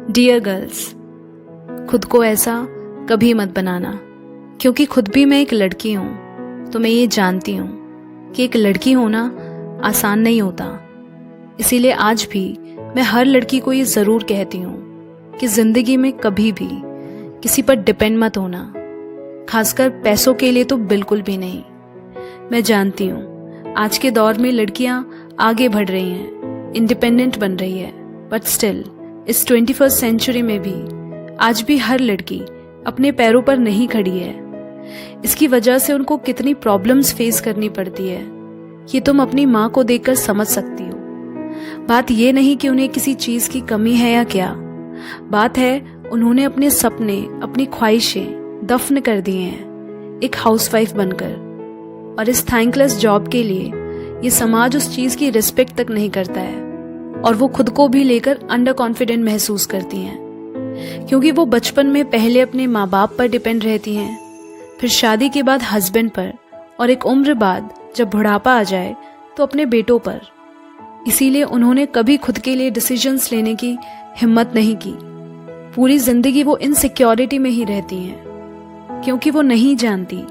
Dear girls, खुद को ऐसा कभी मत बनाना, क्योंकि खुद भी मैं एक लड़की हूँ। तो मैं ये जानती हूँ कि एक लड़की होना आसान नहीं होता। इसीलिए आज भी मैं हर लड़की को ये ज़रूर कहती हूँ कि ज़िंदगी में कभी भी किसी पर डिपेंड मत होना, खासकर पैसों के लिए तो बिल्कुल भी नहीं। मैं जानती हूँ आज के दौर में लड़कियाँ आगे बढ़ रही हैं, इंडिपेंडेंट बन रही है, बट स्टिल इस 21st सेंचुरी में भी आज भी हर लड़की अपने पैरों पर नहीं खड़ी है। इसकी वजह से उनको कितनी प्रॉब्लम्स फेस करनी पड़ती है ये तुम अपनी माँ को देखकर समझ सकती हो। बात ये नहीं कि उन्हें किसी चीज की कमी है या क्या, बात है उन्होंने अपने सपने, अपनी ख्वाहिशें दफन कर दिए हैं एक हाउसवाइफ बनकर। और इस थैंकलेस जॉब के लिए ये समाज उस चीज की रिस्पेक्ट तक नहीं करता है और वो खुद को भी लेकर अंडर कॉन्फिडेंट महसूस करती हैं, क्योंकि वो बचपन में पहले अपने माँ बाप पर डिपेंड रहती हैं, फिर शादी के बाद हस्बैंड पर, और एक उम्र बाद जब बुढ़ापा आ जाए तो अपने बेटों पर। इसीलिए उन्होंने कभी खुद के लिए डिसीजंस लेने की हिम्मत नहीं की। पूरी जिंदगी वो इनसिक्योरिटी में ही रहती हैं, क्योंकि वो नहीं जानती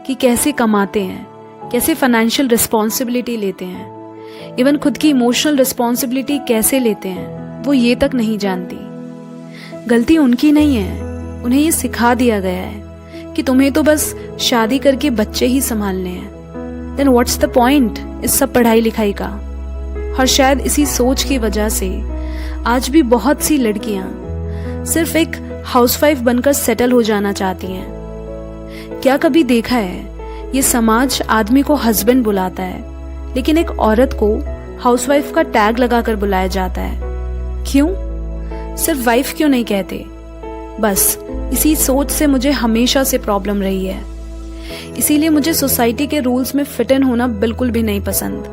कि कैसे कमाते हैं, कैसे फाइनेंशियल रिस्पॉन्सिबिलिटी लेते हैं, इवन खुद की इमोशनल रिस्पॉन्सिबिलिटी कैसे लेते हैं वो ये तक नहीं जानती। गलती उनकी नहीं है, उन्हें ये सिखा दिया गया है कि तुम्हें तो बस शादी करके बच्चे ही संभालने हैं। देन व्हाट्स द पॉइंट इस सब पढ़ाई लिखाई का। और शायद इसी सोच की वजह से आज भी बहुत सी लड़कियां सिर्फ एक हाउसवाइफ बनकर सेटल हो जाना चाहती हैं। क्या कभी देखा है ये समाज आदमी को हस्बैंड बुलाता है, लेकिन एक औरत को हाउसवाइफ का टैग लगाकर बुलाया जाता है। क्यों? सिर्फ वाइफ क्यों नहीं कहते? बस इसी सोच से मुझे हमेशा से प्रॉब्लम रही है। इसीलिए मुझे सोसाइटी के रूल्स में फिट इन होना बिल्कुल भी नहीं पसंद,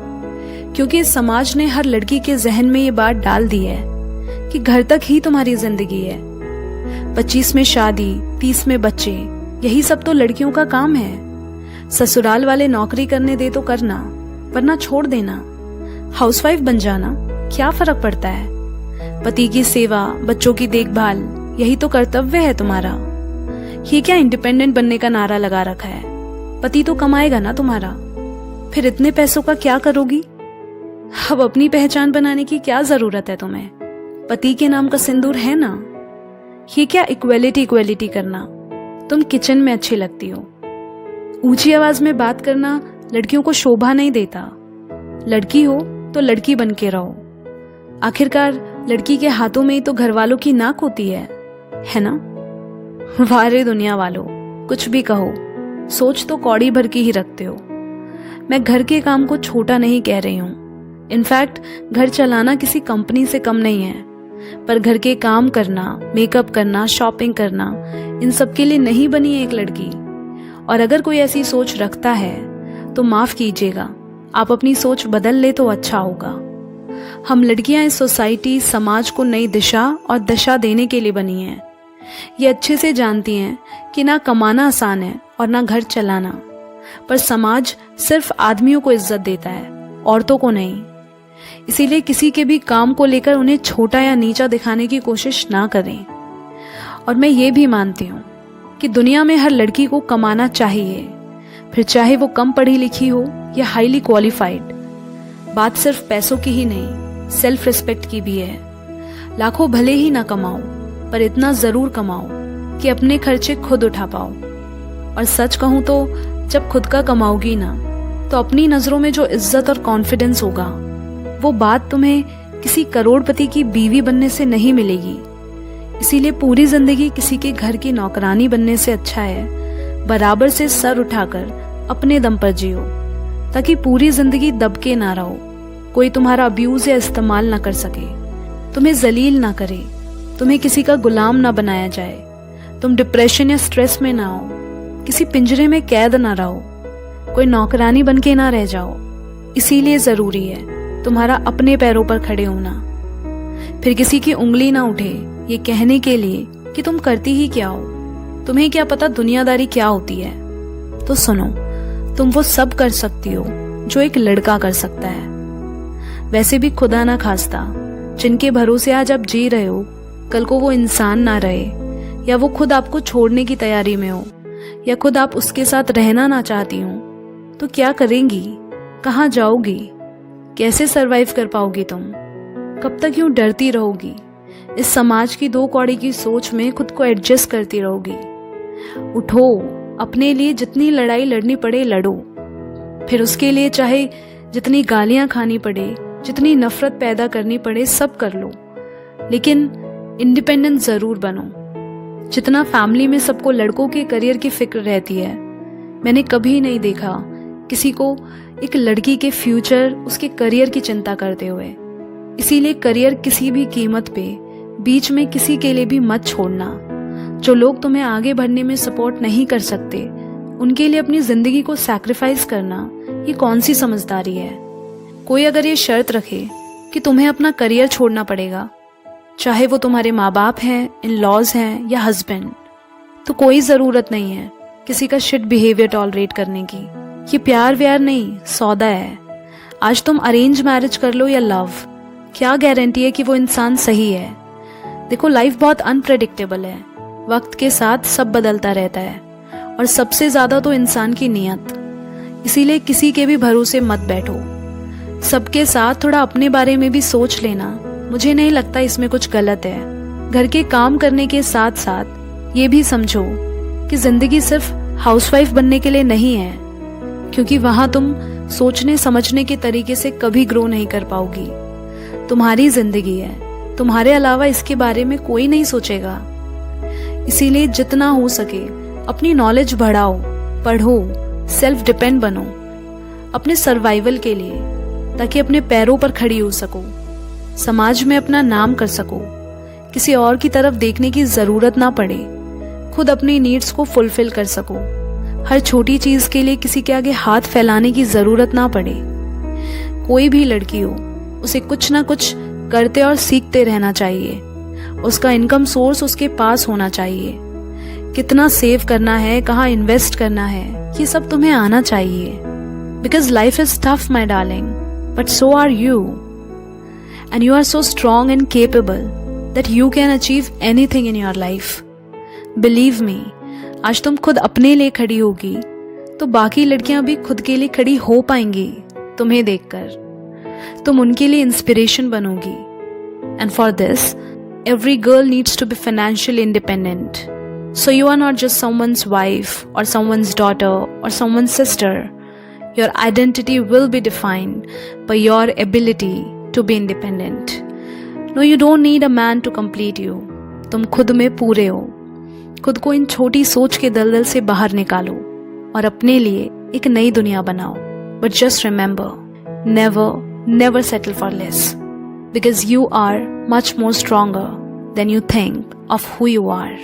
क्योंकि इस समाज ने हर लड़की के जहन में ये बात डाल दी है कि घर तक ही तुम्हारी जिंदगी है। 25 में शादी, 30 में बच्चे, यही सब तो लड़कियों का काम है। ससुराल वाले नौकरी करने दे तो करना, वरना छोड़ देना। हाउसवाइफ बन जाना, क्या फर्क पड़ता है? पति की सेवा, बच्चों की देखभाल, यही तो कर्तव्य है तुम्हारा। ये क्या इंडिपेंडेंट बनने का नारा लगा रखा है? पति तो कमाएगा ना तुम्हारा, फिर इतने पैसों का क्या करोगी? अब अपनी पहचान बनाने की क्या जरूरत है तुम्हें? पति के नाम का सिंदूर है ना। ये क्या इक्वेलिटी करना? तुम किचन में अच्छी लगती हो। ऊंची आवाज में बात करना लड़कियों को शोभा नहीं देता। लड़की हो तो लड़की बन के रहो। आखिरकार लड़की के हाथों में ही तो घर वालों की नाक होती है ना? वाह रे दुनिया वालों, कुछ भी कहो, सोच तो कौड़ी भर की ही रखते हो। मैं घर के काम को छोटा नहीं कह रही हूँ। इनफैक्ट घर चलाना किसी कंपनी से कम नहीं है, पर घर के काम करना, मेकअप करना, शॉपिंग करना, इन सब के लिए नहीं बनी है एक लड़की। और अगर कोई ऐसी सोच रखता है तो माफ कीजिएगा, आप अपनी सोच बदल ले तो अच्छा होगा। हम लड़कियां इस सोसाइटी, समाज को नई दिशा और दशा देने के लिए बनी हैं। ये अच्छे से जानती हैं कि ना कमाना आसान है और ना घर चलाना, पर समाज सिर्फ आदमियों को इज्जत देता है, औरतों को नहीं। इसीलिए किसी के भी काम को लेकर उन्हें छोटा या नीचा दिखाने की कोशिश ना करें। और मैं ये भी मानती हूँ कि दुनिया में हर लड़की को कमाना चाहिए, फिर चाहे वो कम पढ़ी लिखी हो या हाईली क्वालिफाइड। बात सिर्फ पैसों की ही नहीं, सेल्फ रिस्पेक्ट की भी है। लाखों भले ही ना कमाओ, पर इतना जरूर कमाओ कि अपने खर्चे खुद उठा पाओ। और सच कहूँ तो जब खुद का कमाओगी ना, तो अपनी नजरों में जो इज्जत और कॉन्फिडेंस होगा, वो बात तुम्हें किसी करोड़पति की बीवी बनने से नहीं मिलेगी। इसीलिए पूरी जिंदगी किसी के घर की नौकरानी बनने से अच्छा है बराबर से सर उठाकर अपने दम पर जियो, ताकि पूरी जिंदगी दबके ना रहो, कोई तुम्हारा अब्यूज या इस्तेमाल ना कर सके, तुम्हें जलील ना करे, तुम्हें किसी का गुलाम ना बनाया जाए, तुम डिप्रेशन या स्ट्रेस में ना हो, किसी पिंजरे में कैद ना रहो, कोई नौकरानी बन के ना रह जाओ। इसीलिए जरूरी है तुम्हारा अपने पैरों पर खड़े होना। फिर किसी की उंगली ना उठे ये कहने के लिए कि तुम करती ही क्या हो, तुम्हें क्या पता दुनियादारी क्या होती है। तो सुनो, तुम वो सब कर सकती हो जो एक लड़का कर सकता है। वैसे भी खुदा ना खास्ता जिनके भरोसे आज आप जी रहे हो, कल को वो इंसान ना रहे, या वो खुद आपको छोड़ने की तैयारी में हो, या खुद आप उसके साथ रहना ना चाहती हो, तो क्या करेंगी? कहाँ जाओगी? कैसे सरवाइव कर पाओगी तुम? कब तक यूं डरती रहोगी? इस समाज की दो कौड़ी की सोच में खुद को एडजस्ट करती रहोगी? उठो, अपने लिए जितनी लड़ाई लड़नी पड़े लड़ो, फिर उसके लिए चाहे जितनी गालियां खानी पड़े, जितनी नफरत पैदा करनी पड़े, सब कर लो, लेकिन इंडिपेंडेंट जरूर बनो। जितना फैमिली में सबको लड़कों के करियर की फिक्र रहती है, मैंने कभी नहीं देखा किसी को एक लड़की के फ्यूचर, उसके करियर की चिंता करते हुए। इसीलिए करियर किसी भी कीमत पे बीच में किसी के लिए भी मत छोड़ना। जो लोग तुम्हें आगे बढ़ने में सपोर्ट नहीं कर सकते, उनके लिए अपनी जिंदगी को सैक्रिफाइस करना, ये कौन सी समझदारी है? कोई अगर ये शर्त रखे कि तुम्हें अपना करियर छोड़ना पड़ेगा, चाहे वो तुम्हारे माँ बाप हैं, इन लॉज हैं या हस्बैंड, तो कोई ज़रूरत नहीं है किसी का शिट बिहेवियर टॉलरेट करने की। ये प्यार व्यार नहीं, सौदा है। आज तुम अरेंज मैरिज कर लो या लव, क्या गारंटी है कि वो इंसान सही है? देखो, लाइफ बहुत अनप्रेडिक्टेबल है, वक्त के साथ सब बदलता रहता है, और सबसे ज़्यादा तो इंसान की नीयत। इसीलिए किसी के भी भरोसे मत बैठो। सबके साथ थोड़ा अपने बारे में भी सोच लेना, मुझे नहीं लगता इसमें कुछ गलत है। घर के काम करने के साथ साथ ये भी समझो कि जिंदगी सिर्फ हाउसवाइफ बनने के लिए नहीं है, क्योंकि वहां तुम सोचने समझने के तरीके से कभी ग्रो नहीं कर पाओगी। तुम्हारी जिंदगी है, तुम्हारे अलावा इसके बारे में कोई नहीं सोचेगा। इसीलिए जितना हो सके अपनी नॉलेज बढ़ाओ, पढ़ो, सेल्फ डिपेंड बनो अपने सर्वाइवल के लिए, ताकि अपने पैरों पर खड़ी हो सको, समाज में अपना नाम कर सको, किसी और की तरफ देखने की जरूरत ना पड़े, खुद अपनी नीड्स को फुलफिल कर सको, हर छोटी चीज के लिए किसी के आगे हाथ फैलाने की जरूरत ना पड़े। कोई भी लड़की हो, उसे कुछ ना कुछ करते और सीखते रहना चाहिए। उसका इनकम सोर्स उसके पास होना चाहिए। कितना सेव करना है, कहाँ इन्वेस्ट करना है, ये सब तुम्हें आना चाहिए। Because life is tough my darling, but so are you, and you are so strong and capable that you can achieve anything in your life. Believe me, आज तुम खुद अपने लिए खड़ी होगी तो बाकी लड़कियां भी खुद के लिए खड़ी हो पाएंगी। तुम्हें देखकर तुम उनके लिए इंस्पिरेशन बनोगी। And for this every girl needs to be financially independent. So you are not just someone's wife or someone's daughter or someone's sister. Your identity will be defined by your ability to be independent. No, you don't need a man to complete you. तुम खुद में पूरे हो। खुद को इन छोटी सोच के दलदल से बाहर निकालो और अपने लिए एक नई दुनिया बनाओ। But just remember, never settle for less. Because you are much more stronger than you think of who you are.